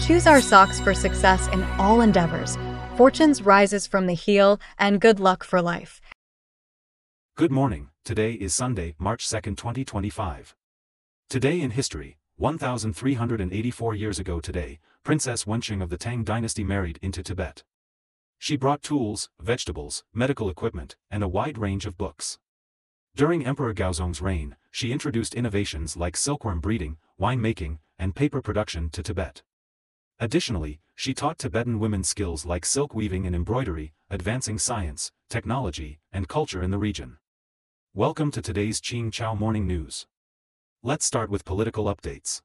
choose our socks for success in all endeavors. Fortunes rises from the heel, and good luck for life. Good morning. Today is Sunday, March 2, 2025. Today in history, 1,384 years ago today, Princess Wenqing of the Tang dynasty married into Tibet. She brought tools, vegetables, medical equipment, and a wide range of books. During Emperor Gaozong's reign, she introduced innovations like silkworm breeding, winemaking, and paper production to Tibet. Additionally, she taught Tibetan women skills like silk weaving and embroidery, advancing science, technology, and culture in the region. Welcome to today's Qing Chao Morning News. Let's start with political updates.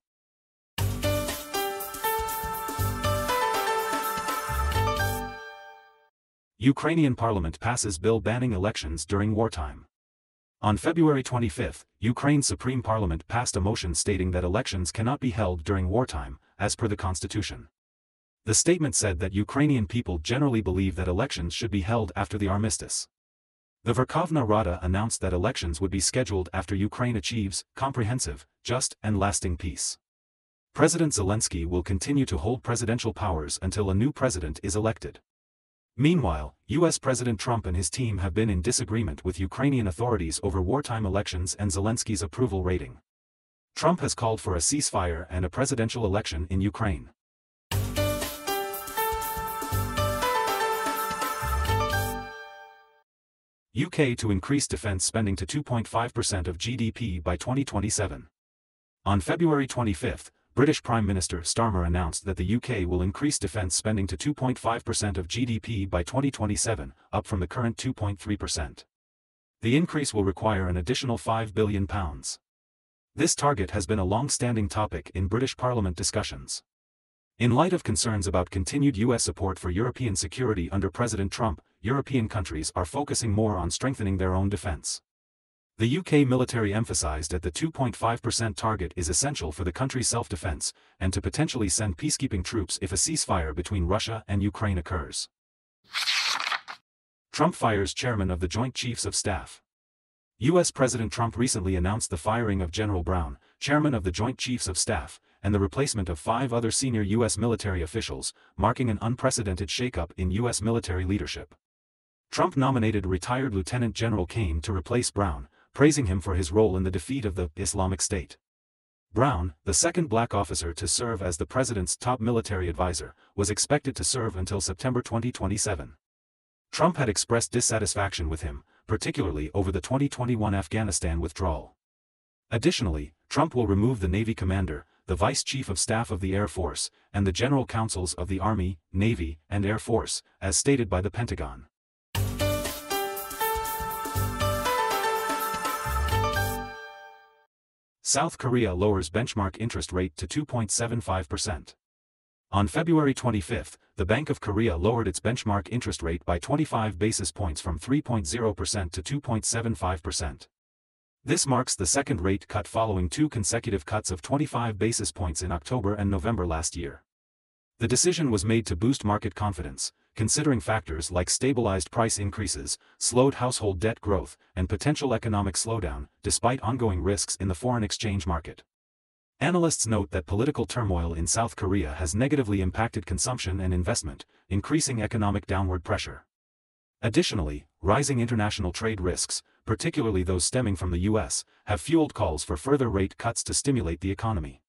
Ukrainian parliament passes bill banning elections during wartime. On February 25, Ukraine's Supreme Parliament passed a motion stating that elections cannot be held during wartime, as per the constitution. The statement said that Ukrainian people generally believe that elections should be held after the armistice. The Verkhovna Rada announced that elections would be scheduled after Ukraine achieves comprehensive, just, and lasting peace. President Zelensky will continue to hold presidential powers until a new president is elected. Meanwhile, U.S. President Trump and his team have been in disagreement with Ukrainian authorities over wartime elections and Zelensky's approval rating. Trump has called for a ceasefire and a presidential election in Ukraine. UK to increase defense spending to 2.5% of GDP by 2027. On February 25, British Prime Minister Starmer announced that the UK will increase defense spending to 2.5% of GDP by 2027, up from the current 2.3%. The increase will require an additional £5 billion. This target has been a long-standing topic in British Parliament discussions. In light of concerns about continued US support for European security under President Trump, European countries are focusing more on strengthening their own defense. The UK military emphasized that the 2.5% target is essential for the country's self-defense, and to potentially send peacekeeping troops if a ceasefire between Russia and Ukraine occurs. Trump fires chairman of the Joint Chiefs of Staff. U.S. President Trump recently announced the firing of General Brown, chairman of the Joint Chiefs of Staff, and the replacement of 5 other senior U.S. military officials, marking an unprecedented shakeup in U.S. military leadership. Trump nominated retired Lieutenant General Kane to replace Brown, praising him for his role in the defeat of the Islamic State. Brown, the second black officer to serve as the president's top military advisor, was expected to serve until September 2027. Trump had expressed dissatisfaction with him, particularly over the 2021 Afghanistan withdrawal. Additionally, Trump will remove the Navy commander, the Vice Chief of Staff of the Air Force, and the General Counsels of the Army, Navy, and Air Force, as stated by the Pentagon. South Korea lowers benchmark interest rate to 2.75%. On February 25, the Bank of Korea lowered its benchmark interest rate by 25 basis points from 3.0% to 2.75%. This marks the second rate cut following 2 consecutive cuts of 25 basis points in October and November last year. The decision was made to boost market confidence, considering factors like stabilized price increases, slowed household debt growth, and potential economic slowdown, despite ongoing risks in the foreign exchange market. Analysts note that political turmoil in South Korea has negatively impacted consumption and investment, increasing economic downward pressure. Additionally, rising international trade risks, particularly those stemming from the U.S., have fueled calls for further rate cuts to stimulate the economy.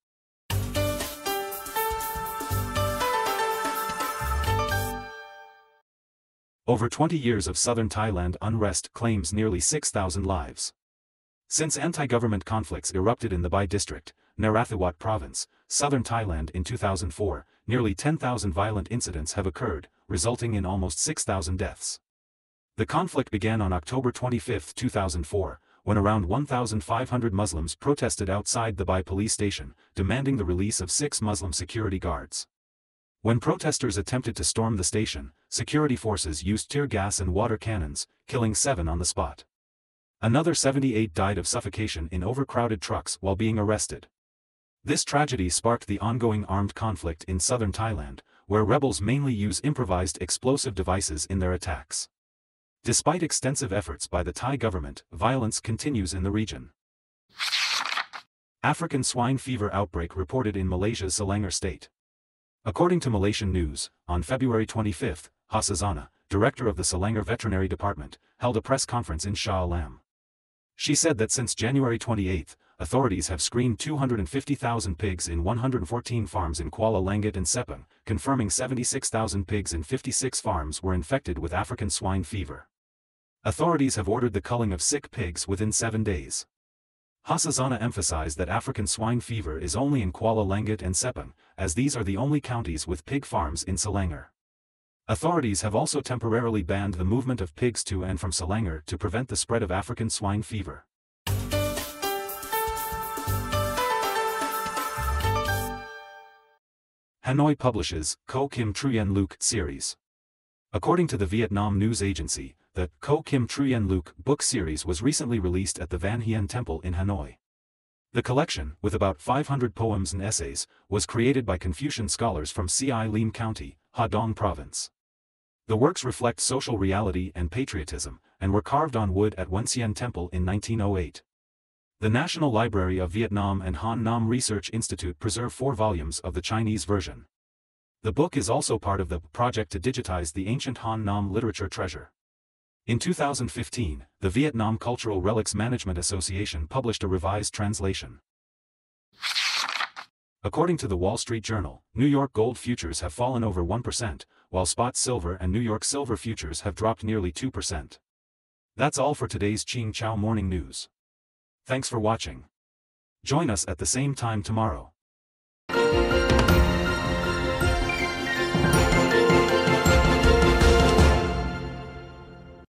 Over 20 years of southern Thailand unrest claims nearly 6,000 lives. Since anti-government conflicts erupted in the Bai district, Narathiwat province, southern Thailand in 2004, nearly 10,000 violent incidents have occurred, resulting in almost 6,000 deaths. The conflict began on October 25, 2004, when around 1,500 Muslims protested outside the Bai police station, demanding the release of 6 Muslim security guards. When protesters attempted to storm the station, security forces used tear gas and water cannons, killing 7 on the spot. Another 78 died of suffocation in overcrowded trucks while being arrested. This tragedy sparked the ongoing armed conflict in southern Thailand, where rebels mainly use improvised explosive devices in their attacks. Despite extensive efforts by the Thai government, violence continues in the region. African swine fever outbreak reported in Malaysia's Selangor state. According to Malaysian News, on February 25, Hassazana, director of the Selangor Veterinary Department, held a press conference in Shah Alam. She said that since January 28, authorities have screened 250,000 pigs in 114 farms in Kuala Langat and Sepang, confirming 76,000 pigs in 56 farms were infected with African swine fever. Authorities have ordered the culling of sick pigs within 7 days. Hassazana emphasized that African swine fever is only in Kuala Langat and Sepang, as these are the only counties with pig farms in Selangor. Authorities have also temporarily banned the movement of pigs to and from Selangor to prevent the spread of African swine fever. Hanoi publishes Ko Kim Truyen Luc series. According to the Vietnam news agency, the Ko Kim Truyen Luc book series was recently released at the Van Hien Temple in Hanoi. The collection, with about 500 poems and essays, was created by Confucian scholars from Si Lim County, Ha Dong Province. The works reflect social reality and patriotism, and were carved on wood at Wan Sien Temple in 1908. The National Library of Vietnam and Han Nam Research Institute preserve 4 volumes of the Chinese version. The book is also part of the project to digitize the ancient Han Nam literature treasure. In 2015, the Vietnam Cultural Relics Management Association published a revised translation. According to the Wall Street Journal, New York gold futures have fallen over 1%, while spot silver and New York silver futures have dropped nearly 2%. That's all for today's Ching Chow Morning News. Thanks for watching. Join us at the same time tomorrow.